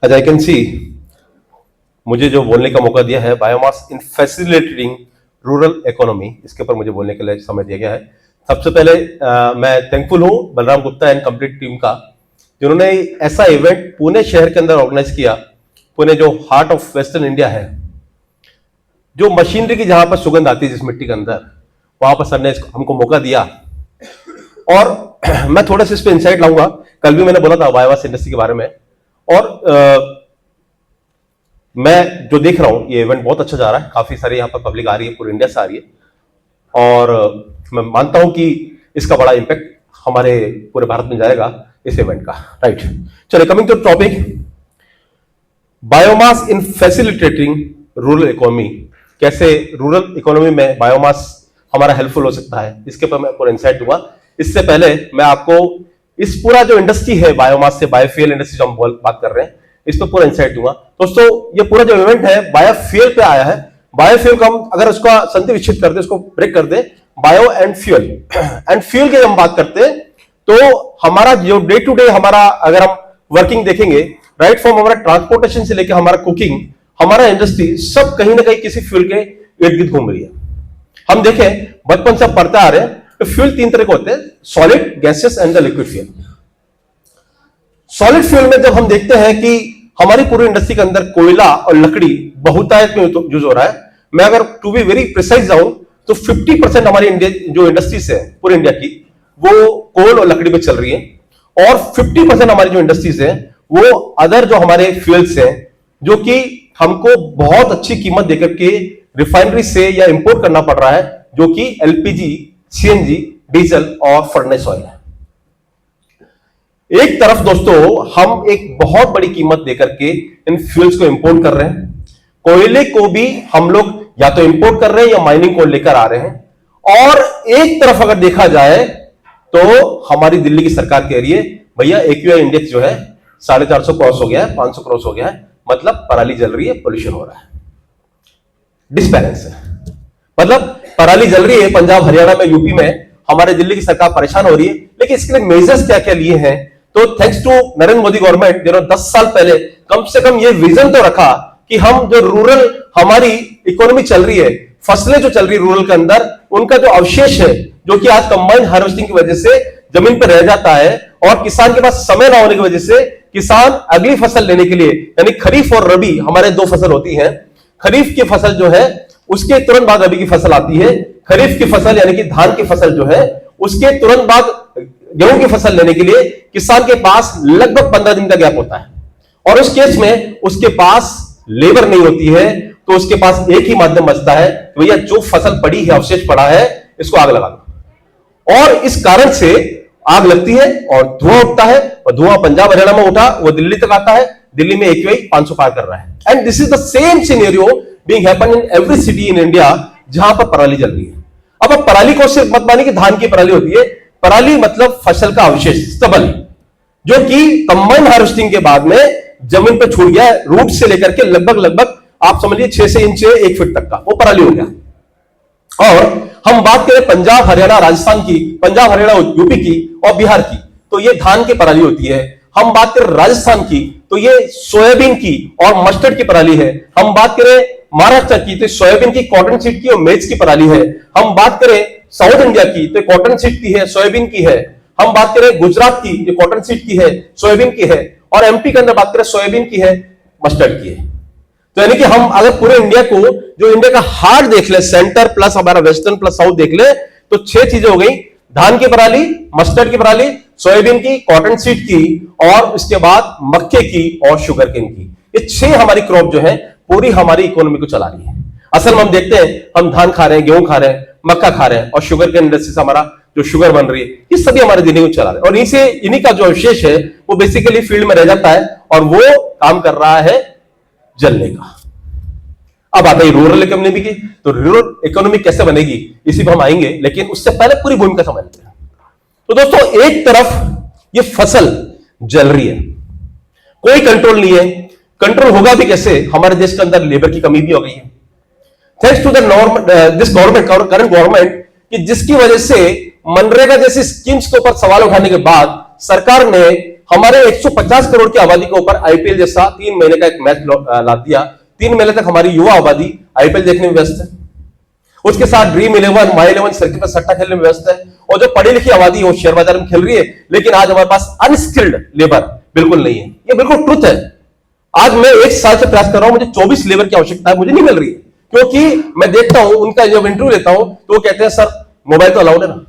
As I can see, मुझे जो बोलने का मौका दिया है biomass in facilitating rural economy, इसके ऊपर मुझे बोलने के लिए समय दिया गया है। सबसे पहले मैं थैंकफुल हूं Balram Gupta and complete team का, जिन्होंने ऐसा इवेंट पुणे शहर के अंदर ऑर्गेनाइज किया। पुणे जो हार्ट ऑफ वेस्टर्न इंडिया है, जो मशीनरी की जहां पर सुगंध आती है जिस मिट्टी के अंदर, वहां पर सर ने हमको मौका दिया। और मैं थोड़ा सा इस पर इंसाइट लाऊंगा। कल भी मैंने बोला था बायोमास इंडस्ट्री के बारे में, और मैं जो देख रहा हूं ये इवेंट बहुत अच्छा जा रहा है। काफी सारी यहाँ पर पब्लिक आ रही है, पूरे इंडिया से आ रही है, और मैं मानता हूं कि इसका बड़ा इंपैक्ट हमारे पूरे भारत में जाएगा इस इवेंट का। राइट, चलिए coming to topic, biomass in facilitating rural economy. कैसे रूरल इकोनॉमी में बायोमास हमारा हेल्पफुल हो सकता है, इसके ऊपर मैं पूरा इंसाइट दूंगा। इससे पहले मैं आपको इस पूरा जो इंडस्ट्री है बायोमास से, बायोफ्यूल इंडस्ट्री जो हम बात कर रहे हैं, इस पर पूरा इंसाइट दूंगा। दोस्तों ये पूरा जो इवेंट है बायोफ्यूल पे आया है। बायोफ्यूल को हम अगर उसका संधि विच्छेद कर दे, उसको ब्रेक कर दे, bio and fuel and fuel की हम बात करते हैं, तो हमारा जो डे टू डे हमारा अगर हम वर्किंग देखेंगे, राइट फ्रॉम हमारा ट्रांसपोर्टेशन से लेकर हमारा कुकिंग, हमारा इंडस्ट्री सब कहीं ना कहीं किसी फ्यूल के इर्द गिर्द घूम रही है। हम देखें बचपन से पढ़ते आ रहे हैं तो फ्यूल तीन तरह के होते हैं, solid, gases and the liquid fuel. Solid fuel में जब हम देखते हैं कि हमारी पूरी इंडस्ट्री के अंदर कोयला और लकड़ी बहुतायत में यूज हो रहा है। मैं अगर टू बी वेरी प्रिसाइज जाऊं तो 50% हमारी जो इंडस्ट्रीज है पूरे इंडिया की, वो कोल और लकड़ी पे चल रही है, और 50% हमारी जो इंडस्ट्रीज है वो अदर जो हमारे फ्यूल्स हैं, जो कि हमको बहुत अच्छी कीमत देकर के रिफाइनरी से या इंपोर्ट करना पड़ रहा है, जो कि एलपीजी, सीएनजी, डीजल और फर्नेस ऑयल है। एक तरफ दोस्तों हम एक बहुत बड़ी कीमत देकर के इन फ्यूल्स को इंपोर्ट कर रहे हैं, कोयले को भी हम लोग या तो इंपोर्ट कर रहे हैं या माइनिंग को लेकर आ रहे हैं, और एक तरफ अगर देखा जाए तो हमारी दिल्ली की सरकार कह रही है भैया एक्यूआई इंडेक्स जो है 450 क्रॉस हो गया है, 500 क्रॉस हो गया है, मतलब पराली जल रही है, पोल्यूशन हो रहा है, डिस्बैलेंस है। मतलब पराली जल रही है पंजाब, हरियाणा में, यूपी में, हमारे दिल्ली की सरकार परेशान हो रही है, लेकिन इसके लिए मेजर्स क्या क्या लिए हैं? तो thanks to Narendra Modi government, जिन्होंने 10 साल पहले कम से कम ये विजन तो रखा कि हम जो रूरल हमारी इकोनॉमी चल रही है, फसलें जो चल रही है रूरल के अंदर, उनका जो अवशेष है, जो कि आज कंबाइन हार्वेस्टिंग की वजह से जमीन पर रह जाता है, और किसान के पास समय ना होने की वजह से किसान अगली फसल लेने के लिए, यानी खरीफ और रबी हमारे दो फसल होती है, खरीफ की फसल जो है उसके तुरंत बाद रबी की फसल आती है। खरीफ की फसल यानी कि धान की फसल जो है उसके तुरंत बाद गेहूं की फसल लेने के लिए किसान के पास लगभग 15 दिन का गैप होता है, और उस केस में उसके पास लेबर नहीं होती है, तो उसके पास एक ही माध्यम बचता है, भैया जो फसल पड़ी है, अवशेष पड़ा है, इसको आग लगा दो। और इस कारण से आग लगती है और धुआं उठता है, और धुआं पंजाब हरियाणा में उठा, वो दिल्ली तक आता है, दिल्ली में एक्यूआई 500 पार कर रहा है। And this is the same scenario being happen in every city in India जहां पर पराली जल रही है। अब पराली को सिर्फ मत मानिए कि धान की पराली होती है, पराली मतलब फसल का अवशेष, stubble, जो कि कंबाइन हार्वेस्टिंग के बाद में जमीन पर छूट गया है, रूट से लेकर के लगभग आप समझिए 6 से इंच 1 फीट तक का वो पराली हो गया। और हम बात करें पंजाब हरियाणा राजस्थान की, पंजाब हरियाणा यूपी की और बिहार की, तो ये धान की पराली होती है। हम बात करें राजस्थान की तो ये सोयाबीन की और मस्टर्ड की पराली है। हम बात करें महाराष्ट्र की तो सोयाबीन की, कॉटन सीड की और मेज की पराली है। हम बात करें साउथ इंडिया की तो कॉटन सीड की है, सोयाबीन की है। हम बात करें गुजरात की, ये कॉटन सीड की है, सोयाबीन की है, और एमपी के अंदर बात करें सोयाबीन की है, मस्टर्ड की है। तो यानी कि हम अगर पूरे इंडिया को, जो इंडिया का हार्ट देख ले, सेंटर प्लस हमारा वेस्टर्न प्लस साउथ देख ले, तो 6 चीजें हो गई, धान की पराली, मस्टर्ड की पराली, सोयाबीन की, कॉटन सीड की, और इसके बाद मक्के की और शुगर केन की। ये 6 हमारी क्रॉप जो है पूरी हमारी इकोनॉमी को चला रही है। असल में हम देखते हैं, हम धान खा रहे हैं, गेहूं खा रहे हैं, मक्का खा रहे हैं, और शुगर केन इंडस्ट्री से हमारा जो शुगर बन रही है, ये सभी हमारे दिल्ली को चला रहे हैं। और इन्हीं का जो अवशेष है वो बेसिकली फील्ड में रह जाता है, और वो काम कर रहा है जलने का। अब आता है रूरल इकोनॉमी की, तो रूरल इकोनॉमी कैसे बनेगी इसी पर हम आएंगे, लेकिन उससे पहले पूरी भूमिका समझ लेते हैं। तो दोस्तों एक तरफ ये फसल जल रही है, कोई कंट्रोल नहीं है, कंट्रोल होगा भी कैसे? हमारे देश के अंदर लेबर की कमी भी हो गई है, thanks to this government, current government, कि जिसकी वजह से मनरेगा जैसी स्कीम्स के ऊपर सवाल उठाने के बाद सरकार ने हमारे 150 करोड़ की आबादी के ऊपर आईपीएल जैसा 3 महीने का एक मैच ला दिया। 3 महीने तक हमारी युवा आबादी आईपीएल देखने में व्यस्त है, उसके साथ ड्रीम 11, माई 11 सर्किट पर सट्टा खेलने में व्यस्त है, और जो पढ़ी लिखी आबादी है वो शेयर बाजार में खेल रही है। लेकिन आज हमारे पास अनस्किल्ड लेबर बिल्कुल नहीं है, ये बिल्कुल ट्रुथ है। आज मैं 1 साल से प्रयास कर रहा हूं, मुझे 24 लेबर की आवश्यकता है, मुझे नहीं मिल रही है, क्योंकि मैं देखता हूं उनका जब इंटरव्यू लेता हूं तो वो कहते हैं सर मोबाइल तो अलाउड है ना।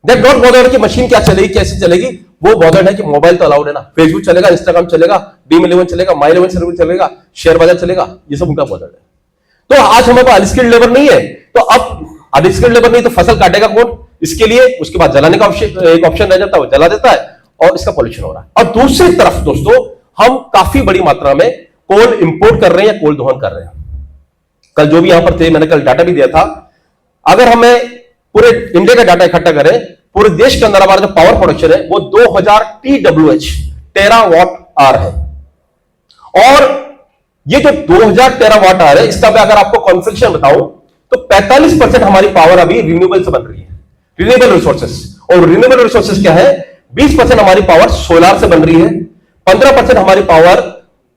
दैट नॉट बॉदर्ड कि मशीन क्या चलेगी कैसे चलेगी, वो बॉदर्ड है कि मोबाइल तो अलाउड है ना, फेसबुक चलेगा, इंस्टाग्राम चलेगा, ड्रीम 11 चलेगा, माई 11 सर्विस चलेगा, शेयर बाजार चलेगा, ये सब उनका बॉदर्ड है। तो आज हमारे पास अनस्किल्ड लेबर नहीं है, तो अब अनस्किल्ड लेबर नहीं तो फसल काटेगा कौन? इसके लिए उसके बाद जलाने का एक ऑप्शन रह जाता है, वो जला देता है और इसका पॉल्यूशन हो रहा है। और दूसरी तरफ दोस्तों हम काफी बड़ी मात्रा में कोल इंपोर्ट कर रहे हैं या कोल दोहन कर रहे हैं। कल जो भी यहां पर थे, मैंने कल डाटा भी दिया था, अगर हमें पूरे इंडिया का डाटा इकट्ठा करें, पूरे देश के अंदर हमारा जो पावर प्रोडक्शन है वो 2000 TWH टेरावाट आवर है। और ये जो 2000 टेरावाट आवर है, इसका मैं अगर आपको कॉन्फिगरेशन बताऊं तो 45% हमारी पावर अभी रिन्यूएबल से बन रही है, रिन्यूएबल रिसोर्सेस। और रिन्यूएबल रिसोर्सेस क्या है? 20% हमारी पावर सोलर से बन रही है, 15% हमारी पावर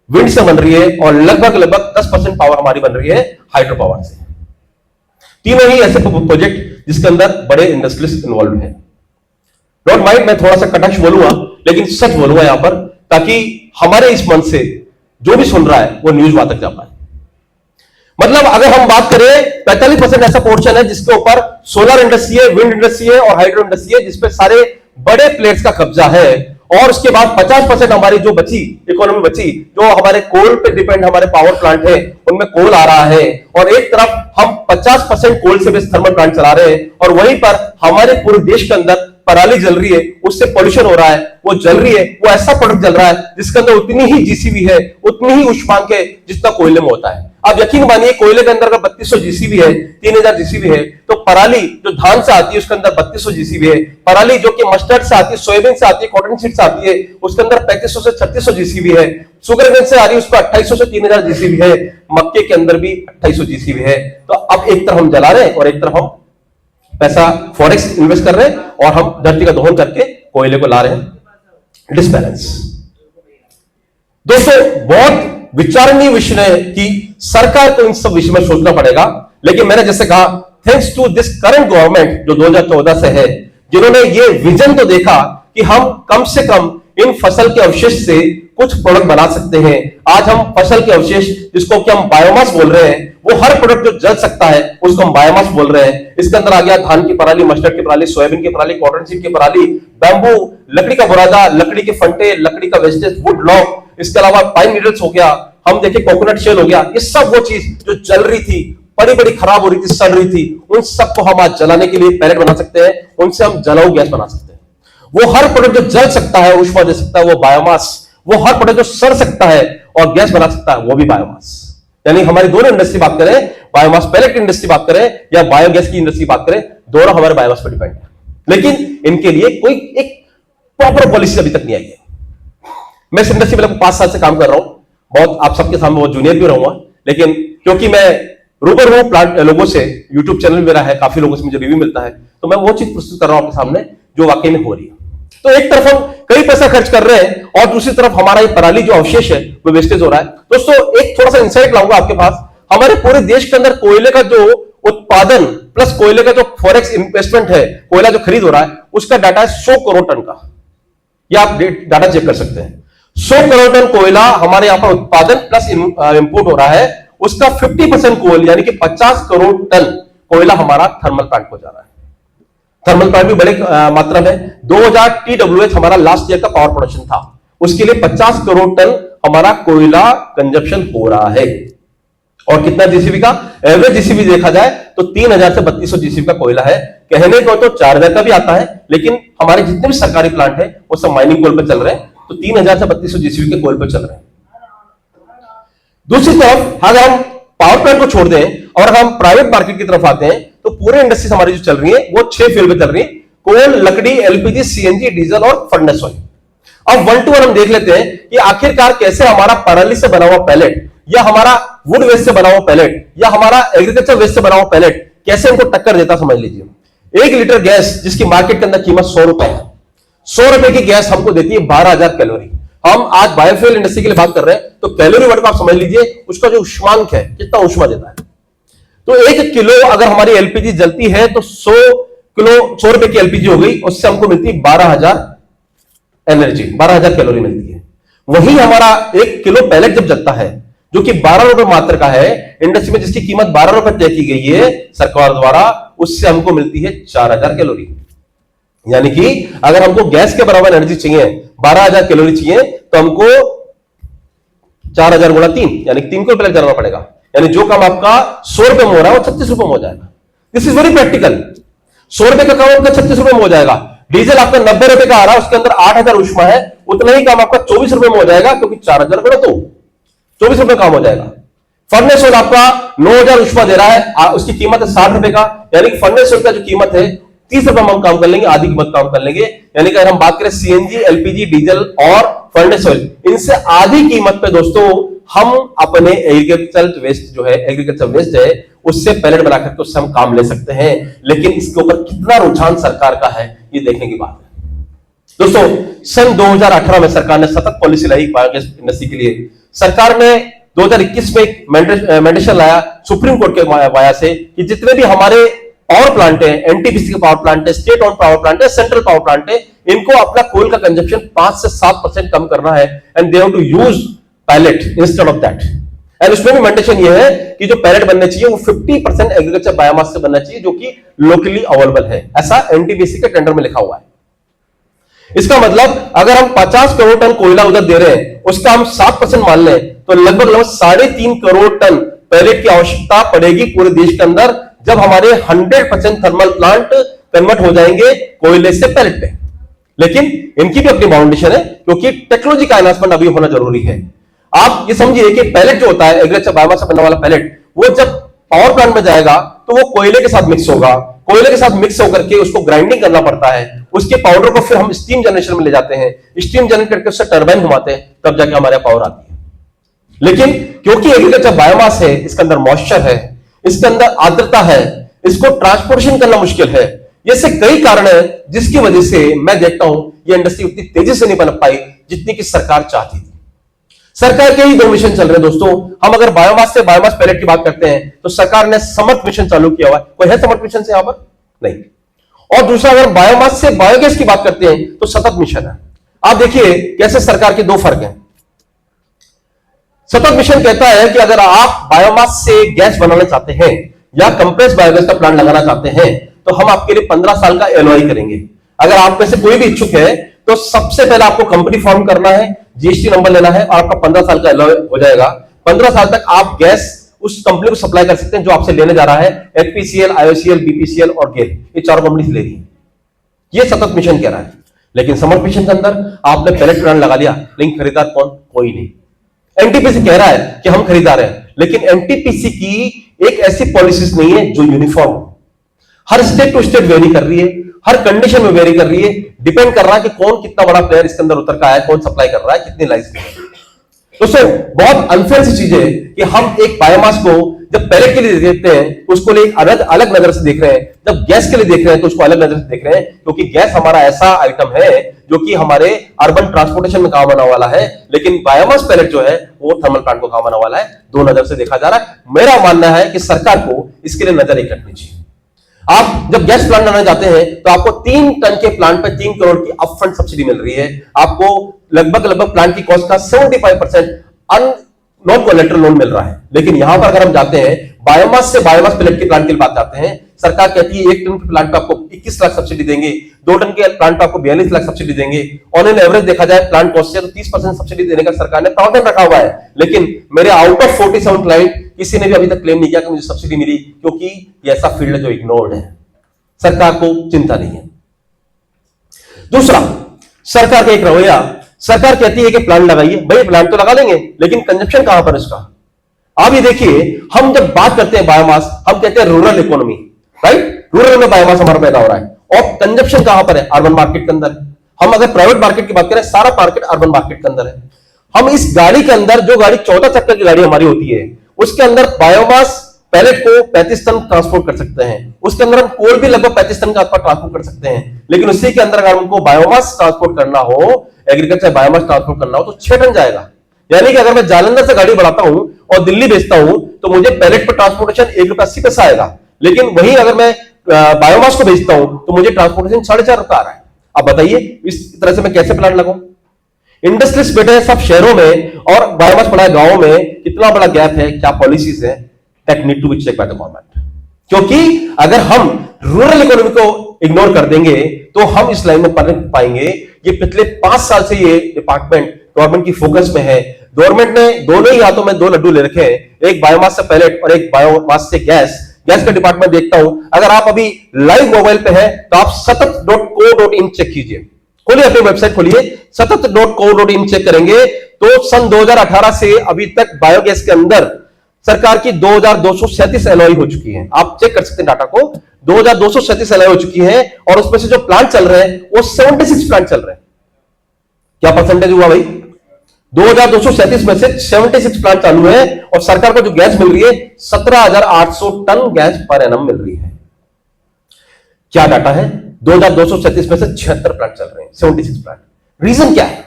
विंड से बन रही है, और लगभग 10% पावर हमारी बन रही है हाइड्रो पावर से। तीनों ही ऐसे प्रोजेक्ट जिसके अंदर बड़े इंडस्ट्रियलिस्ट इन्वॉल्व हैं। डोंट माइंड, मैं थोड़ा सा कटाक्ष बोलूंगा लेकिन सच बोलूंगा यहां पर, ताकि हमारे इस मंच से जो भी सुन रहा है वो न्यूज वहां तक जा पाए। मतलब अगर हम बात करें 45% ऐसा पोर्शन है जिसके ऊपर सोलर इंडस्ट्री है, विंड इंडस्ट्री है और हाइड्रो इंडस्ट्री है, जिसपे सारे बड़े प्लेयर्स का कब्जा है। और उसके बाद 50% हमारी जो बची इकोनॉमी बची, जो हमारे कोल पे डिपेंड हमारे पावर प्लांट है, उनमें कोल आ रहा है। और एक तरफ हम 50% कोल से बेस्ड थर्मल प्लांट चला रहे हैं, और वहीं पर हमारे पूरे देश के अंदर पराली जल रही है, उससे पॉल्यूशन हो रहा है। वो जल रही है, वो ऐसा प्रोडक्ट जल रहा है जिसके अंदर उतनी ही जीसीबी है, उतनी ही ऊष्मांक है जितना कोयले में होता है। आप यकीन मानिए, कोयले के अंदर अगर 3200 जीसीबी है, 3000 जीसीबी है, तो पराली जो धान से आती है उसके अंदर 3200 जीसीबी है। पराली जो कि मस्टर्ड से आती है, सोयाबीन से आती है, कॉटन सीड से आती है, उसके अंदर 3500 से 3600 जीसीबी है। शुगरकेन से आ रही है, उसको 2800 से 3000 जीसीबी है। मक्के के अंदर भी 2800 जीसीबी है। तो अब एक तरफ हम जला रहे हैं और एक तरफ हम पैसा फॉरेक्स इन्वेस्ट कर रहे हैं, और हम धरती का दोहन करके कोयले को ला रहे हैं। डिसबैलेंस दोस्तों बहुत विचारणीय विषय है कि सरकार को इन सब विषय में सोचना पड़ेगा। लेकिन मैंने जैसे कहा, thanks to this current government जो 2014 से है, जिन्होंने ये विजन तो देखा कि हम कम से कम इन फसल के अवशेष से कुछ प्रोडक्ट बना सकते हैं। आज हम फसल के अवशेष, जिसको कि हम बायोमास बोल रहे हैं, वो हर प्रोडक्ट जो जल सकता है उसको हम बायोमास बोल रहे हैं। इसके अंदर आ गया धान की पराली, मस्टर्ड की पराली, सोयाबीन की पराली, कॉटन सीड की पराली, बैम्बू, लकड़ी का बुरादा, लकड़ी के फंटे, लकड़ी का वेस्टेज, वुड लॉग, इसके अलावा पाइन नीडल्स हो गया, हम देखें कोकोनट शेल हो गया। ये सब वो चीज जो जल रही थी, बड़ी बड़ी खराब हो रही थी, सड़ रही थी, उन सबको हम आज जलाने के लिए पैलेट बना सकते हैं, उनसे हम जलाऊ गैस बना सकते हैं। वो हर प्रोडक्ट जो जल सकता है, ऊष्मा दे सकता है, वो बायोमास। वो हर प्रोडक्ट जो सड़ सकता है और गैस बना सकता है, वो भी बायोमास। यानी हमारी दोनों इंडस्ट्री बात करें, बायोमास पैलेट इंडस्ट्री बात करें या बायोगैस की इंडस्ट्री बात करें, दोनों हमारे बायोमास पर डिपेंड है। लेकिन इनके लिए कोई एक प्रॉपर पॉलिसी अभी तक नहीं आई है। मैं इस इंडस्ट्री में 5 साल से काम कर रहा हूं, बहुत आप सबके सामने बहुत जूनियर भी रहूंगा, लेकिन क्योंकि मैं रूबरू हूं प्लांट लोगों से, यूट्यूब चैनल मेरा है, काफी लोगों से मुझे रिव्यू मिलता है, तो मैं वो चीज प्रस्तुत कर रहा हूं आपके सामने जो वाकई में हो रही है। तो एक तरफ हम कई पैसा खर्च कर रहे हैं और दूसरी तरफ हमारा ये पराली जो अवशेष है वो वेस्टेज हो रहा है। दोस्तों एक थोड़ा सा इंसाइट लाऊंगा आपके पास। हमारे पूरे देश के अंदर कोयले का जो उत्पादन प्लस कोयले का जो फॉरेक्स इन्वेस्टमेंट है, कोयला जो खरीद हो रहा है, उसका डाटा है 100 करोड़ टन का। यह आप डाटा चेक कर सकते हैं। 100 करोड़ टन कोयला हमारे यहां पर उत्पादन प्लस इंपोर्ट हो रहा है। उसका 50% कोयल यानी कि 50 करोड़ टन कोयला हमारा थर्मल प्लांट को जा रहा है। थर्मल प्लांट भी बड़े मात्रा में 2000 TWH हमारा लास्ट ईयर का पावर प्रोडक्शन था, उसके लिए 50 करोड़ टन हमारा कोयला कंजप्शन हो रहा है। और कितना जीसीबी का एवरेज जीसीबी देखा जाए तो 3000 से 3200 जीसीबी का कोयला है। कहने को तो 4000 का भी आता है, लेकिन हमारे जितने भी सरकारी प्लांट है वो सब माइनिंग कोल पर चल रहे हैं, तो 3000 से 3200 जीसीबी के कोल पर चल रहे हैं। दूसरी तरफ अगर हम पावर प्लांट को छोड़ दें और हम प्राइवेट मार्केट की तरफ आते हैं, तो पूरे इंडस्ट्रीज हमारी जो चल रही है वो 6 फील्ड में चल रही है: कोल, लकड़ी, एलपीजी, सीएनजी, डीजल और फर्नेस ऑयल। अब 1 to 1 हम देख लेते हैं कि आखिरकार कैसे हमारा पराली से बना हुआ पैलेट या हमारा वुड वेस्ट से बना हुआ पैलेट या हमारा एग्रीकल्चर वेस्ट से बना हुआ पैलेट कैसे इनको टक्कर देता। समझ लीजिए, 1 लीटर गैस जिसकी मार्केट के अंदर कीमत 100 रुपए है, ₹100 की गैस हमको देती है 12,000 कैलोरी। हम आज बायोफ्यूल इंडस्ट्री के लिए बात कर रहे हैं, तो कैलोरी वर्ड को आप समझ लीजिए, उसका जो ऊष्मांक है, कितना ऊष्मा देता है। तो 1 किलो अगर हमारी एलपीजी जलती है तो 100 रुपए की एलपीजी हो गई, उससे हमको मिलती है 12,000 एनर्जी, 12,000 कैलोरी मिलती है। वही हमारा 1 किलो पैलेट जब जलता है, जो कि 12 रुपए मात्र का है, इंडस्ट्री में जिसकी कीमत 12 रुपए तय की गई है सरकार द्वारा, उससे हमको मिलती है 4,000 कैलोरी। यानी कि अगर हमको गैस के बराबर एनर्जी चाहिए, 12,000 कैलोरी चाहिए, तो हमको 4,000 गुणा 3 यानी 3 को पैलेट जलाना पड़ेगा। यानी जो काम आपका 100 रुपए में हो रहा है वो 36 रुपए में हो जाएगा। This is very practical. 100 रुपए का काम आपका 36 रुपए में हो जाएगा। डीजल आपका 90 रुपए का आ रहा है, उसके अंदर 8,000 ऊष्मा है, उतना ही काम आपका 24 रुपए में हो जाएगा, क्योंकि 4,000 गुणा 2, 24 रुपए काम हो जाएगा। फर्नेस ऑयल आपका 9,000 ऊष्मा दे रहा है, उसकी कीमत है 60 रुपए का, यानी कि फर्नेस ऑयल का जो कीमत है 30 रुपए में हम काम कर लेंगे, आधी कीमत काम कर लेंगे। यानी कि अगर हम बात करें सीएनजी, एलपीजी, डीजल और फर्नेस ऑयल, इनसे आधी कीमत पे दोस्तों हम अपने एग्रीकल्चर वेस्ट है, उससे पैलेट बना करके उससे हम काम ले सकते हैं। लेकिन इसके ऊपर कितना रुझान सरकार का है, ये देखने की बात है। दोस्तों, सन 2018 में सरकार ने सतत पॉलिसी लाई बायोगैस इंडस्ट्री के लिए। सरकार ने 2021 में एक मैंडेशन लाया सुप्रीम कोर्ट के वाया से कि जितने भी हमारे पावर प्लांट है, एनटीपीसी के पावर प्लांट है, स्टेट ऑन पावर प्लांट है, सेंट्रल पावर प्लांट है, इनको अपना कोल का कंजप्शन 5 से 7% कम करना है, and they have to use pellet instead of that. And उसमें भी मेंटेशन ये है कि जो पैलेट बनने चाहिए वो 50% एग्रीकल्चर बायोमास से बनना चाहिए, जो कि लोकली अवेलेबल है, ऐसा एनटीपीसी के टेंडर में लिखा हुआ है। इसका मतलब अगर हम 50 करोड़ टन कोयला उधर दे रहे हैं, उसका हम 7% मान लें, तो लगभग 3.5 करोड़ टन पैलेट की आवश्यकता पड़ेगी पूरे देश के अंदर, जब हमारे 100% थर्मल प्लांट कन्वर्ट हो जाएंगे कोयले से पैलेट पे। लेकिन इनकी भी अपनी बाउंडेशन है, क्योंकि टेक्नोलॉजी का एनहांसमेंट अभी होना जरूरी है। आप ये समझिए कि पैलेट जो होता है, एग्रीकल्चर बायोमास से बनने वाला पैलेट, वो जब पावर प्लांट में जाएगा तो वो कोयले के साथ मिक्स होगा, कोयले के साथ मिक्स होकर के उसको ग्राइंडिंग करना पड़ता है, उसके पाउडर को फिर हम स्टीम जनरेशन में ले जाते हैं, स्टीम जनरेट करके उससे टरबाइन घुमाते हैं, तब जाके हमारे पावर आती है। लेकिन क्योंकि एग्रीकल्चर बायोमास है, इसके अंदर मॉइस्चर है, इसके अंदर आर्द्रता है, इसको ट्रांसपोर्टेशन करना मुश्किल है, ये से कई कारण है जिसकी वजह से मैं देखता हूं ये इंडस्ट्री उतनी तेजी से नहीं बन पाई जितनी कि सरकार चाहती थी। सरकार के ही 2 मिशन चल रहे हैं दोस्तों। हम अगर बायोमास से बायोमास पैलेट की बात करते हैं तो सरकार ने समर्थ मिशन चालू किया हुआ है। कोई है समर्थ मिशन से यहां पर? नहीं। और दूसरा, अगर बायोमास से बायोगैस की बात करते हैं तो सतत मिशन है। आप देखिए कैसे सरकार के 2 फर्क हैं। सतत मिशन कहता है कि अगर आप बायोमास से गैस बनाना चाहते हैं या कंप्रेस बायोगैस का प्लांट लगाना चाहते हैं तो हम आपके लिए 15 साल का एलओआई करेंगे। अगर आप में से कोई भी इच्छुक है तो सबसे पहले आपको कंपनी फॉर्म करना है, जीएसटी नंबर लेना है और आपका 15 साल का एलओआई हो जाएगा। 15 साल तक आप गैस उस कंपनी को सप्लाई कर सकते हैं जो आपसे लेने जा रहा है। एचपीसीएल, आईओसीएल, बीपीसीएल और गेल, ये 4 कंपनी से ले रही है। ये सतत मिशन कह रहा है। लेकिन समर्थ मिशन के अंदर आपने पैलेट प्लांट लगा लिया, लेकिन खरीदार कौन? कोई नहीं। एनटीपीसी कह रहा है कि हम खरीदार हैं, लेकिन एनटीपीसी की एक ऐसी पॉलिसीज नहीं है जो यूनिफॉर्म हो। हर स्टेट टू स्टेट वेरी कर रही है, हर कंडीशन में वेरी कर रही है। डिपेंड कर रहा है कि कौन कितना बड़ा प्लेयर इसके अंदर उतर का है, कौन सप्लाई कर रहा है, कितनी लाइसेंस। दोस्तों, बहुत अनफेयर सी चीज है कि हम एक बायोमास को जब पैलेट के लिए देखते हैं उसको लिए अलग नजर से देख रहे हैं, जब गैस के लिए देख रहे हैं तो उसको अलग नजर से देख रहे हैं, क्योंकि गैस हमारा ऐसा आइटम है जो कि हमारे अर्बन ट्रांसपोर्टेशन में काम आने वाला है, लेकिन बायोमास पैलेट जो है वो थर्मल प्लांट को काम आने वाला है। 2 नजर से देखा जा रहा है। मेरा मानना है कि सरकार को इसके लिए नजर एक रखनी चाहिए। आप जब गैस प्लांट बनाने जाते हैं तो आपको 3 टन के प्लांट पे 3 करोड़ की अपफ्रंट सब्सिडी मिल रही है। आपको लगभग प्लांट की कॉस्ट का 75% नॉन कोलेटरल लोन मिल रहा है। लेकिन यहां पर अगर हम जाते हैं बायोमास से बायोमास पैलेट के प्लांट के लिए बात करते हैं, सरकार कहती है 1 टन के प्लांट पे आपको 21 लाख सब्सिडी देंगे, 2 टन के प्लांट पे आपको 42 लाख सब्सिडी देंगे। ऑन एन एवरेज देखा जाए प्लांट कॉस्ट से तो 30% सब्सिडी देने का सरकार ने प्रावधान रखा हुआ है। लेकिन मेरे आउट ऑफ 47 क्लाइंट किसी ने भी अभी तक क्लेम नहीं किया कि मुझे सब्सिडी मिली, क्योंकि ये ऐसा फील्ड है जो इग्नोर्ड है, सरकार को चिंता नहीं है। दूसरा, सरकार का एक रवैया, सरकार कहती है कि प्लांट लगाइए, भाई प्लांट तो लगा लेंगे, लेकिन कंजप्शन कहां पर इसका? आप ये देखिए, हम जब बात करते हैं बायोमास, हम कहते हैं रूरल इकोनॉमी, राइट? रूरल में बायोमास हमारा पैदा हो रहा है, और कंजप्शन कहां पर है? अर्बन मार्केट के अंदर। हम अगर प्राइवेट मार्केट की बात करें, सारा मार्केट अर्बन मार्केट के अंदर है। हम इस गाड़ी के अंदर, जो गाड़ी 14 चक्कर की गाड़ी हमारी होती है, उसके अंदर बायोमास पैलेट को 35 टन ट्रांसपोर्ट कर सकते हैं, उसके अंदर हम कोल भी लगभग 35 टन का आसपास ट्रांसपोर्ट कर सकते हैं। लेकिन उसी के अंदर अगर हमको बायोमास ट्रांसपोर्ट करना हो, एग्रीकल्चर बायोमास ट्रांसपोर्ट करना हो, तो 6 टन जाएगा। यानी कि अगर मैं जालंधर से गाड़ी बढ़ाता हूं और दिल्ली भेजता हूं तो मुझे पैलेट पर ट्रांसपोर्टेशन ₹1.80 आएगा। लेकिन वहीं अगर मैं बायोमास को भेजता हूं तो मुझे ट्रांसपोर्टेशन ₹4.5 आ रहा है। अब बताइए इस तरह से मैं कैसे प्लांट लगाऊं? इंडस्ट्रीज बैठे हैं सब शहरों में और बायोमास पड़ा है गांवों में, कितना बड़ा गैप है, क्या पॉलिसीज है? That need to be check by the government. क्योंकि अगर हम रूरल इकोनॉमी को इग्नोर कर देंगे तो हम इस लाइन में पढ़ पाएंगे। ये पिछले 5 साल से ये डिपार्टमेंट गवर्नमेंट की फोकस में है। गवर्नमेंट ने दोनों ही हाथों में 2 लड्डू ले रखे हैं, एक बायोमास से पैलेट और एक बायोमास से गैस। गैस का डिपार्टमेंट देखता हूं, अगर आप अभी लाइव मोबाइल पे हैं तो आप सतत.co.in चेक कीजिए। खोलिए अपनी वेबसाइट, खोलिए सतत.co.in चेक करेंगे तो सन 2018 से अभी तक बायोगैस के अंदर सरकार की 2237 एलओआई हो चुकी है। आप चेक कर सकते हैं डाटा को, 2237 एलओआई हो चुकी है और उसमें से जो प्लांट चल रहे हैं वो 76 प्लांट चल रहे हैं। क्या परसेंटेज हुआ भाई? 2237 में से 76 प्लांट चालू है और सरकार को जो गैस मिल रही है 17,800 टन गैस पर एनम मिल रही है। क्या डाटा है? 2237 में से 76 प्लांट चल रहे हैं, 76 प्लांट। रीजन क्या है?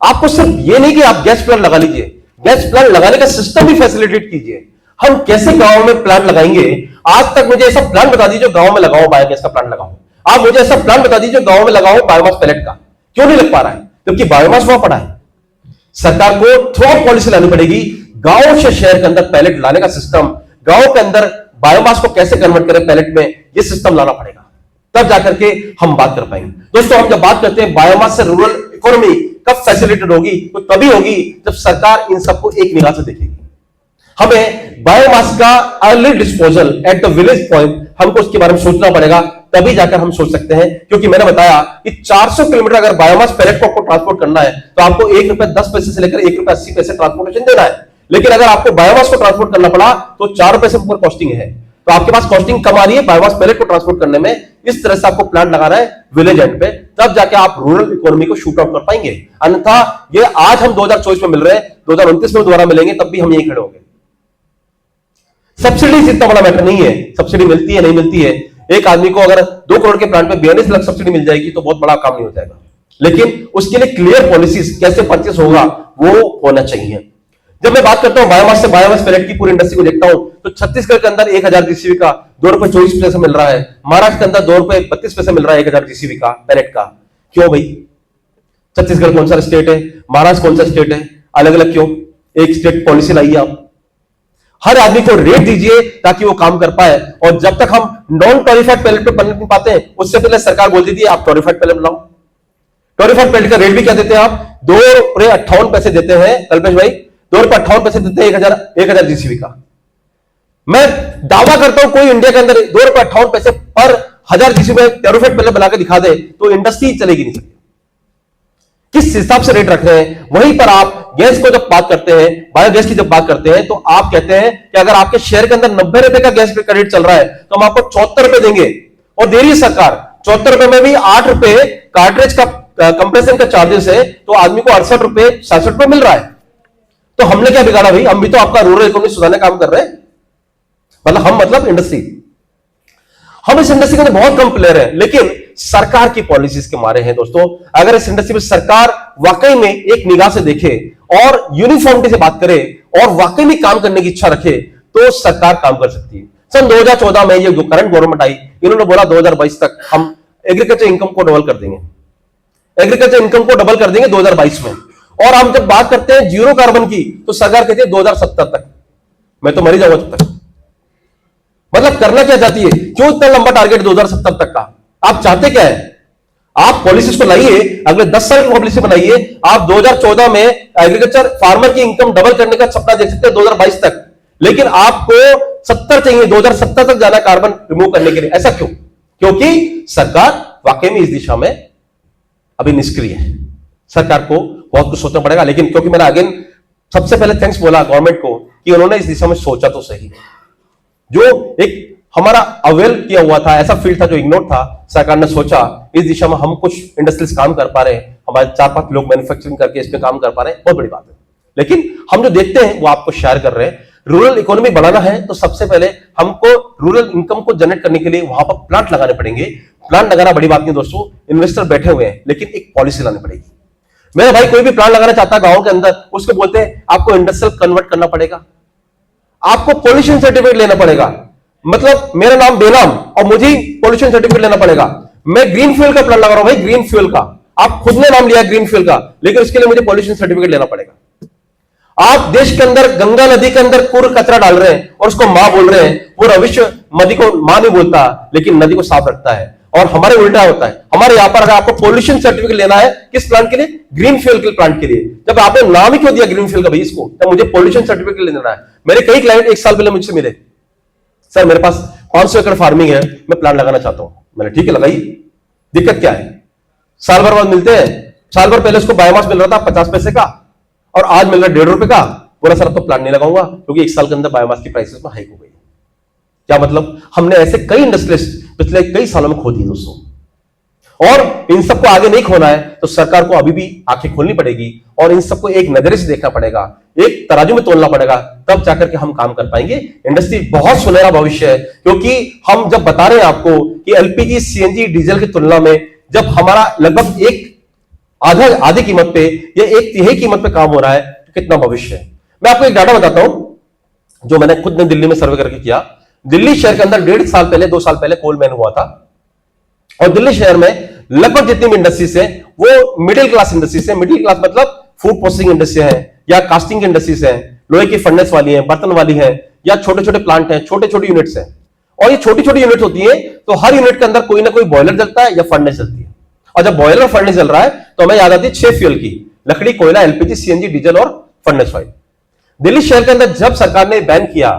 आपको सिर्फ ये नहीं कि आप गैस प्लांट लगा लीजिए, गैस प्लांट लगाने का सिस्टम भी फैसिलिटेट कीजिए। हम कैसे गांव में प्लांट लगाएंगे? आज तक मुझे ऐसा प्लांट बता दीजिए गांव में लगाओ, बायोगैस का प्लांट लगाओ। आप मुझे ऐसा प्लांट बता दीजिए गांव में लगाओ बायोमास पैलेट का, क्यों नहीं लग पा रहा है? क्योंकि बायोमास वहां पड़ा है। सरकार को थ्रू पॉलिसी लानी पड़ेगी, गांव से शहर के अंदर पैलेट लाने का सिस्टम, गांव के अंदर बायोमास को कैसे कन्वर्ट करें पैलेट में, यह सिस्टम लाना पड़ेगा, तब जाकर के हम बात कर पाएंगे। दोस्तों, हम जब बात करते हैं बायोमास से रूरल इकोनॉमी कब फैसिलिटेट होगी, तो तभी होगी जब सरकार इन सबको एक निगाह से देखेगी। हमें बायोमास का early disposal at the village point, हमको उसके बारे में सोचना पड़ेगा, तभी जाकर हम सोच सकते हैं। क्योंकि मैंने बताया कि 400 किलोमीटर अगर बायोमास पैलेट को आपको ट्रांसपोर्ट करना है तो आपको ₹1.10 से लेकर ₹1.80 ट्रांसपोर्टेशन देना है। लेकिन अगर आपको बायोमास को ट्रांसपोर्ट करना पड़ा तो ₹4 से ऊपर कॉस्टिंग है, तो आपके पास कॉस्टिंग कम आ रही है बायोमास पैलेट को ट्रांसपोर्ट करने में। इस तरह से आपको प्लांट लगाना है विलेज एंड पे, तब जाके आप रूरल इकोनॉमी को शूट आउट कर पाएंगे। अन्यथा ये आज हम 2024 में मिल रहे हैं, 2029 में दोबारा मिलेंगे, तब भी हम यही खड़े होंगे। सब्सिडी इतना बड़ा मैटर नहीं है, सब्सिडी मिलती है नहीं मिलती है। एक आदमी को अगर 2 करोड़ के प्लांट पे 42 लाख सब्सिडी मिल जाएगी तो बहुत बड़ा काम नहीं हो जाएगा, लेकिन उसके लिए क्लियर पॉलिसीज कैसे परचेस होगा वो होना चाहिए। जब मैं बात करता हूं बायोमास से बायोमास पैलेट की पूरी इंडस्ट्री को देखता हूं तो छत्तीसगढ़ के अंदर 1000 जीसीबी का ₹2.24 मिल रहा है, महाराष्ट्र के अंदर ₹2.32 मिल रहा है 1000 जीसीबी का पैलेट का। क्यों भाई? छत्तीसगढ़ कौन सा स्टेट है, महाराष्ट्र कौन सा स्टेट है, अलग अलग क्यों? एक स्टेट पॉलिसी लाइए आप, हर आदमी को रेट दीजिए ताकि वो काम कर पाए। और जब तक हम नॉन टॉरिफाइड पैलेट पे बनने नहीं पाते हैं, उससे पहले सरकार बोल देती है आप टॉरिफाइड पैलेट बनाओ। टॉरिफाइड पैलेट का रेट भी क्या देते हैं आप? ₹2.58 देते हैं कल्पेश भाई, ₹2.58 देते हैं 1000 जीसीबी का। मैं दावा करता हूं कोई इंडिया के अंदर ₹2.58 पर 1000 जीसीबी टॉरिफाइड पैलेट बना के दिखा दे तो इंडस्ट्री चलेगी नहीं। किस हिसाब से रेट रख रहे हैं? वहीं पर आप गैस को जब बात करते हैं, बायोगैस की जब बात करते हैं, तो आप कहते हैं कि अगर आपके शहर के अंदर ₹90 का गैस का रेट चल रहा है तो हम आपको ₹74 देंगे, और दे रही है सरकार। ₹74 में भी ₹8 कार्ट्रिज का कंप्रेशन का चार्जेस है, तो आदमी को ₹68 ₹66 मिल रहा है। तो हमने क्या बिगाड़ा भाई? हम भी तो आपका रूरल इकोनॉमी सुधारने का काम कर रहे हैं। मतलब इंडस्ट्री, हम इस इंडस्ट्री के अंदर बहुत कम प्लेयर है, लेकिन सरकार की पॉलिसीज के मारे हैं। दोस्तों, अगर इस इंडस्ट्री में सरकार वाकई में एक निगाह से देखे और यूनिफॉर्मिटी से बात करे और वाकई में काम करने की इच्छा रखे तो सरकार काम कर सकती है। सन 2014 में ये जो करंट गवर्नमेंट आई, इन्होंने बोला 2022 तक हम एग्रीकल्चर इनकम को डबल कर देंगे, एग्रीकल्चर इनकम को डबल कर देंगे 2022 में। और हम जब बात करते हैं जीरो कार्बन की तो सरकार कहती है 2070 तक। मैं तो मर ही जाऊंगा तब तक। मतलब करना क्या चाहती है? क्यों इतना लंबा टारगेट 2070 तक का? आप चाहते क्या है? आप पॉलिसीज को लाइए, अगले 10 साल की पॉलिसी बनाइए। आप 2014 में एग्रीकल्चर फार्मर की इनकम डबल करने का सपना देख सकते हैं 2022 तक, लेकिन आपको 70 चाहिए, 2070 तक जाना कार्बन रिमूव करने के लिए। ऐसा क्यों? क्योंकि सरकार वाकई में इस दिशा में अभी निष्क्रिय है। सरकार को बहुत कुछ सोचना पड़ेगा, लेकिन क्योंकि मैंने अगेन सबसे पहले थैंक्स बोला गवर्नमेंट को कि उन्होंने इस दिशा में सोचा तो सही। जो एक हमारा अवेल किया हुआ था, ऐसा फील्ड था जो इग्नोर था, सरकार ने सोचा इस दिशा में हम कुछ इंडस्ट्रीज काम कर पा रहे हैं, हमारे 4-5 लोग मैन्युफैक्चरिंग करके इस पे काम कर पा रहे हैं, बहुत बड़ी बात है। लेकिन हम जो देखते हैं वो आपको शेयर कर रहे हैं। रूरल इकोनॉमी बढ़ाना है तो सबसे पहले हमको रूरल इनकम को जनरेट करने के लिए वहां पर प्लांट लगाने पड़ेंगे। प्लांट लगाना बड़ी बात नहीं दोस्तों, इन्वेस्टर बैठे हुए हैं, लेकिन एक पॉलिसी लानी पड़ेगी। मेरा भाई कोई भी प्लांट लगाना चाहता है गांव के अंदर, उसको बोलते हैं आपको इंडस्ट्रियल कन्वर्ट करना पड़ेगा, आपको पोल्यूशन सर्टिफिकेट लेना पड़ेगा। मतलब मेरा नाम बेनाम और मुझे ही पोल्यूशन सर्टिफिकेट लेना पड़ेगा। मैं ग्रीन फ्यूल का प्लांट लगा रहा हूं भाई, ग्रीन फ्यूल का, आप खुद ने नाम लिया ग्रीन फ्यूल का, लेकिन उसके लिए मुझे पोल्यूशन सर्टिफिकेट लेना पड़ेगा। आप देश के अंदर गंगा नदी के अंदर कूड़ कचरा डाल रहे हैं और उसको मां बोल रहे हैं। पूरा विश्व नदी को मां नहीं बोलता, लेकिन नदी को साफ रखता है। और हमारे उल्टा होता है, हमारे यहां पर अगर आपको पोल्यूशन सर्टिफिकेट लेना है किस प्लांट के लिए? ग्रीन फ्यूल के प्लांट के लिए। जब आपने नाम ही क्यों दिया ग्रीन फ्यूल का भाई इसको, तब मुझे पोल्यूशन सर्टिफिकेट लेना है। मेरे कई क्लाइंट एक साल पहले मुझसे मिले, सर मेरे पास 500 एकड़ फार्मिंग है, मैं प्लांट लगाना चाहता हूं। मैंने ठीक है लगाइए, दिक्कत क्या है? साल भर बाद मिलते हैं, साल भर पहले उसको बायोमास मिल रहा था 50 पैसे का और आज मिल रहा है 1.5 रुपए का। पूरा सर अब तो प्लांट नहीं लगाऊंगा क्योंकि एक साल के अंदर बायोमास की प्राइसेस में हाइक हो गई। क्या मतलब? हमने ऐसे कई इंडस्ट्रियलिस्ट पिछले कई सालों में खो दिए दोस्तों। और इन सबको आगे नहीं खोना है तो सरकार को अभी भी आंखें खोलनी पड़ेगी और इन सबको एक नजरिए से देखना पड़ेगा, एक तराजू में तोलना पड़ेगा, तब जाकर के हम काम कर पाएंगे। इंडस्ट्री बहुत सुनहरा भविष्य है, क्योंकि हम जब बता रहे हैं आपको कि एलपीजी सीएनजी डीजल की तुलना में जब हमारा लगभग आधी कीमत पे या 1/3 कीमत पे काम हो रहा है तो कितना भविष्य है। मैं आपको एक डाटा बताता हूं जो मैंने खुद ने दिल्ली में सर्वे करके किया। दिल्ली शहर के अंदर 1.5 साल पहले 2 साल पहले कोल मैन हुआ था और दिल्ली शहर में लगभग जितनी भी इंडस्ट्रीज है वो मिडिल क्लास इंडस्ट्रीज है। मिडिल क्लास मतलब फूड प्रोसेसिंग इंडस्ट्री है या कास्टिंग की इंडस्ट्रीज है, लोहे की फर्नेस वाली है, बर्तन वाली है, या छोटे छोटे प्लांट हैं, छोटे छोटे यूनिट्स हैं। और ये छोटी छोटी यूनिट होती है तो हर यूनिट के अंदर कोई ना कोई बॉयलर जलता है या फर्नेस जलती है। और जब बॉयलर फर्नेस जल रहा है तो हमें याद आती है 6 फ्यूल की, लकड़ी, कोयला, एलपीजी, सीएनजी, डीजल और फर्नेस ऑयल। दिल्ली शहर के अंदर जब सरकार ने बैन किया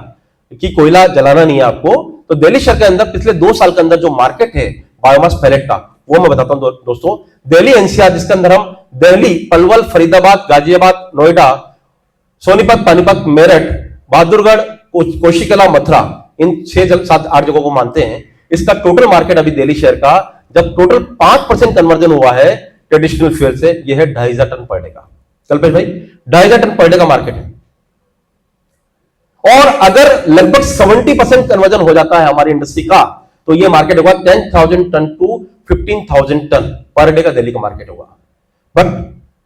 कि कोयला जलाना नहीं है आपको, तो दिल्ली शहर के अंदर पिछले 2 साल के अंदर जो मार्केट है बायोमास पैलेट का, वो मैं बताता हूं दोस्तों। दिल्ली एनसीआर, जिसके अंदर हम दिल्ली, पलवल, फरीदाबाद, गाजियाबाद, नोएडा, सोनीपत, पानीपत, मेरठ, बहादुरगढ़, कोशिकला, मथुरा, इन 6-7-8 जगहों को मानते हैं। इसका टोटल मार्केट अभी दिल्ली शहर का जब टोटल 5% कन्वर्जन हुआ है ट्रेडिशनल फ्यूल से, यह है 2,500 टन पर डे का। कल्पेश भाई 2,500 टन पर डे का मार्केट है। और अगर लगभग 70% कन्वर्जन हो जाता है हमारी इंडस्ट्री का तो यह मार्केट होगा 10,000 ton to 15,000 ton per day का दिल्ली का मार्केट होगा। बट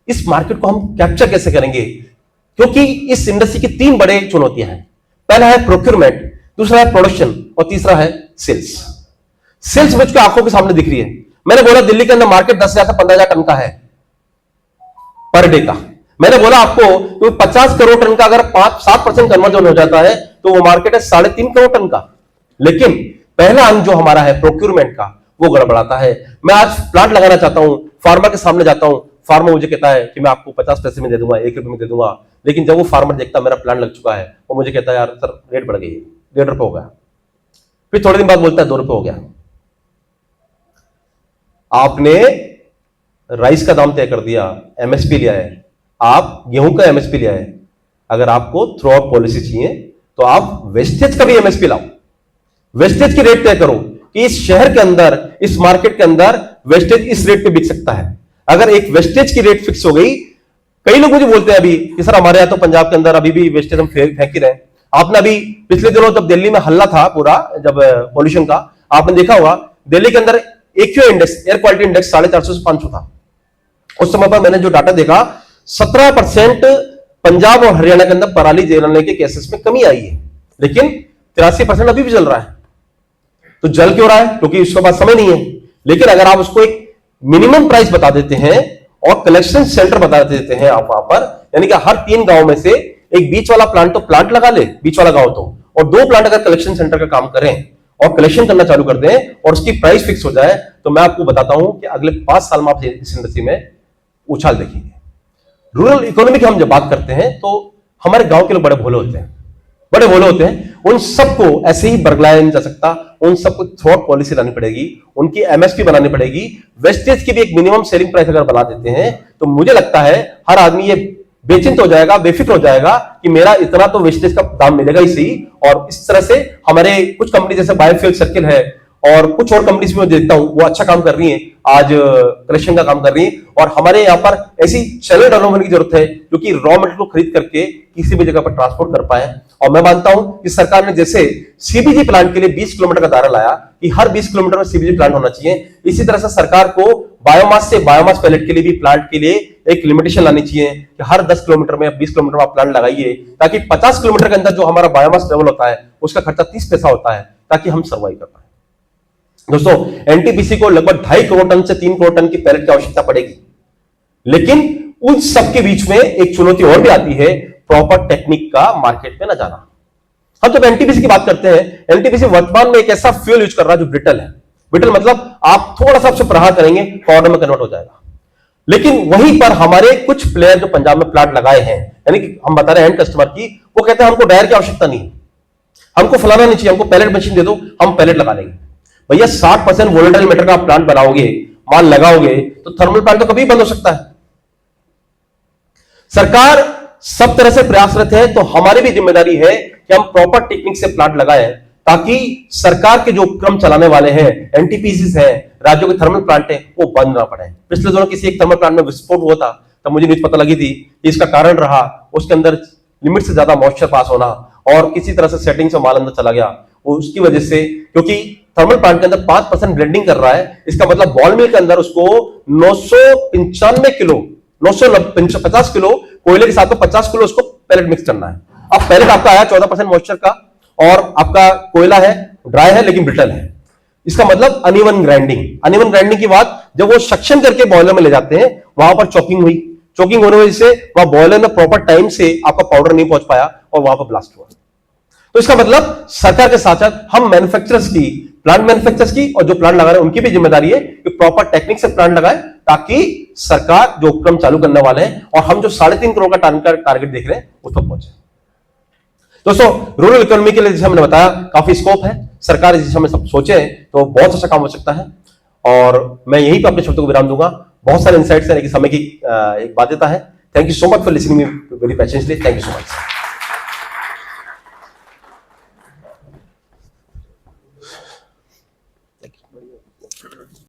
इस मार्केट को हम कैप्चर कैसे करेंगे? क्योंकि इस इंडस्ट्री की 3 बड़े चुनौतियां हैं। पहला है प्रोक्योरमेंट, दूसरा है प्रोडक्शन और तीसरा है सेल्स। सेल्स मुझको आंखों के सामने दिख रही है। मैंने बोला दिल्ली के अंदर मार्केट 10,000 से 15,000 टन का है पर डे का। मैंने बोला आपको तो 50 करोड़ टन का अगर 5-7% कन्वर्जन हो जाता है तो वो मार्केट है 3.5 करोड़ टन का। लेकिन पहला अंग जो हमारा है प्रोक्योरमेंट का, वो गड़बड़ाता है। मैं आज प्लांट लगाना चाहता हूं, फार्मर के सामने जाता हूं, फार्मर मुझे कहता है कि मैं आपको 50 पैसे में दे दूंगा, 1 रुपए में दे दूंगा। लेकिन जब वो फार्मर देखता मेरा प्लांट लग चुका है, वो मुझे कहता है यार सर रेट बढ़ गई, 1.5 रुपए हो गया। फिर थोड़े दिन बाद बोलता है 2 रुपए हो गया। आपने राइस का दाम तय कर दिया, एमएसपी लिया है, आप गेहूं का एमएसपी लिया है। अगर आपको थ्रू आउट पॉलिसी चाहिए तो आप वेस्टेज का भी एमएसपी लाओ, वेस्टेज की रेट तय करो कि इस शहर के अंदर, इस मार्केट के अंदर वेस्टेज इस रेट पे बिक सकता है। अगर एक वेस्टेज की रेट फिक्स हो गई, कई लोग मुझे बोलते हैं अभी कि सर हमारे यहां तो पंजाब के अंदर अभी भी वेस्टेज हम फेंक ही रहे। आपने अभी पिछले दिनों जब दिल्ली में हल्ला था पूरा, जब पॉल्यूशन का, आपने देखा होगा दिल्ली के अंदर AQ index, air quality index 450 से 500 था। उस समय पर मैंने जो डाटा देखा, 17% पंजाब और हरियाणा के अंदर पराली जलाने के केसेस में कमी आई है, लेकिन 83% अभी भी जल रहा है। तो जल क्यों रहा है? क्योंकि उसके पास समय नहीं है। लेकिन अगर आप उसको एक मिनिमम प्राइस बता देते हैं और कलेक्शन सेंटर बता देते हैं आप वहां पर, यानी कि हर 3 गांव में से एक बीच वाला प्लांट तो प्लांट लगा ले, बीच वाला गांव तो, और 2 प्लांट अगर कलेक्शन सेंटर का काम करें और कलेक्शन करना चालू कर दें और उसकी प्राइस फिक्स हो जाए, तो मैं आपको बताता हूं कि अगले 5 साल में आप इस इंडस्ट्री में उछाल देखेंगे। रूरल इकोनॉमी की हम जब बात करते हैं तो हमारे गांव के लोग बड़े भोले होते हैं, बड़े भोले होते हैं। उन सबको ऐसे ही बरगलाया नहीं जा सकता, उन सबको थ्रू आउट पॉलिसी लानी पड़ेगी, उनकी एमएसपी बनानी पड़ेगी, वेस्टेज की भी एक मिनिमम सेलिंग प्राइस अगर बना देते हैं तो मुझे लगता है हर आदमी ये बेचिंत हो जाएगा, बेफिक्र हो जाएगा कि मेरा इतना तो वेस्टेज का दाम मिलेगा ही सही। और इस तरह से हमारे कुछ कंपनी जैसे बायोफ्यूल सर्किल है और कुछ और कंपनीज में देखता हूं वो अच्छा काम कर रही हैं, आज कलेक्शन का काम कर रही हैं, और हमारे यहाँ पर ऐसी चैनल डेवलपमेंट की जरूरत है जो कि रॉ मटेरियल को खरीद करके किसी भी जगह पर ट्रांसपोर्ट कर पाए। और मैं मानता हूं कि सरकार ने जैसे सीबीजी प्लांट के लिए 20 किलोमीटर का दायरा लाया कि हर 20 किलोमीटर में सीबीजी प्लांट होना चाहिए, इसी तरह से सरकार को बायोमास से बायोमास पैलेट के लिए भी प्लांट के लिए एक लिमिटेशन लानी चाहिए कि हर 10 किलोमीटर में 20 किलोमीटर में आप प्लांट लगाइए, ताकि 50 किलोमीटर के अंदर जो हमारा बायोमास लेवल होता है उसका खर्चा 30 पैसा होता है, ताकि हम सर्वाइव कर पाए। दोस्तों, एनटीपीसी को लगभग 2.5 करोड़ टन से 3 करोड़ टन की पैलेट की आवश्यकता पड़ेगी, लेकिन उन सबके बीच में एक चुनौती और भी आती है, प्रॉपर टेक्निक का मार्केट में न जाना। हम जब एनटीपीसी की बात करते हैं, एनटीपीसी वर्तमान में एक ऐसा फ्यूल यूज कर रहा है जो ब्रिटल है। ब्रिटल मतलब आप थोड़ा सा प्रहार करेंगे पाउडर में कन्वर्ट हो जाएगा। लेकिन वहीं पर हमारे कुछ प्लेयर जो पंजाब में प्लांट लगाए हैं, यानी कि हम बता रहे हैं एंड कस्टमर की, वो कहते हैं हमको डायर की आवश्यकता नहीं है, हमको फलाना नहीं चाहिए, हमको पैलेट मशीन दे दो, हम पैलेट लगा लेंगे। भैया 60% वोलेटाइल मैटर का प्लांट बनाओगे, माल लगाओगे, तो थर्मल प्लांट तो कभी बंद हो सकता है। सरकार सब तरह से प्रयासरत है, तो हमारी भी जिम्मेदारी है कि हम प्रॉपर टेक्निक से प्लांट लगाएं, ताकि सरकार के जो उपक्रम चलाने वाले हैं, एनटीपीसीज हैं, राज्यों के थर्मल प्लांट हैं, वो बंद ना पड़े। पिछले दिनों किसी एक थर्मल प्लांट में विस्फोट हुआ था, तब मुझे न्यूज पता लगी थी कि इसका कारण रहा उसके अंदर लिमिट से ज्यादा मॉइस्चर पास होना, और किसी तरह से सेटिंग से माल अंदर चला गया, उसकी वजह से, क्योंकि थर्मल प्लांट के अंदर 5% ब्लेंडिंग कर रहा है, इसका मतलब बॉल मिल के अंदर उसको 995 किलो 950 किलो कोयले के साथ में 50 किलो उसको पैलेट मिक्स करना है। अब पैलेट आपका आया 14% मॉइस्चर का, और आपका कोयला है, ड्राई है लेकिन ब्रिटल है। इसका मतलब अनइवन ग्राइंडिंग। अनइवन ग्राइंडिंग के बाद जब वो सक्शन करके बॉयलर में ले जाते हैं, वहां पर चॉकिंग हुई, चॉकिंग होने की वजह से वहां बॉयलर में प्रॉपर टाइम से आपका पाउडर नहीं पहुंच पाया और वहां पर ब्लास्ट हुआ। तो इसका मतलब सरकार के साथ साथ हम मैन्युफैक्चरर्स की, प्लांट मैन्युफैक्चरर्स की, और जो प्लांट लगा रहे हैं उनकी भी जिम्मेदारी है कि प्रॉपर टेक्निक से प्लांट लगाए, ताकि सरकार जो उपक्रम चालू करने वाले हैं और हम जो 3.5 करोड़ का टारगेट देख रहे हैं उस पर पहुंचे। दोस्तों, रूरल इकोनॉमी के लिए जैसे हमने बताया काफी स्कोप है, सरकार इस दिशा में सब सोचे तो बहुत अच्छा काम हो सकता है। और मैं यहीं पर अपने शब्दों को विराम दूंगा। बहुत सारे इंसाइट्स हैं, लेकिन समय की एक बाध्यता है। Thank you so much for listening me very patiently. Thank you so much.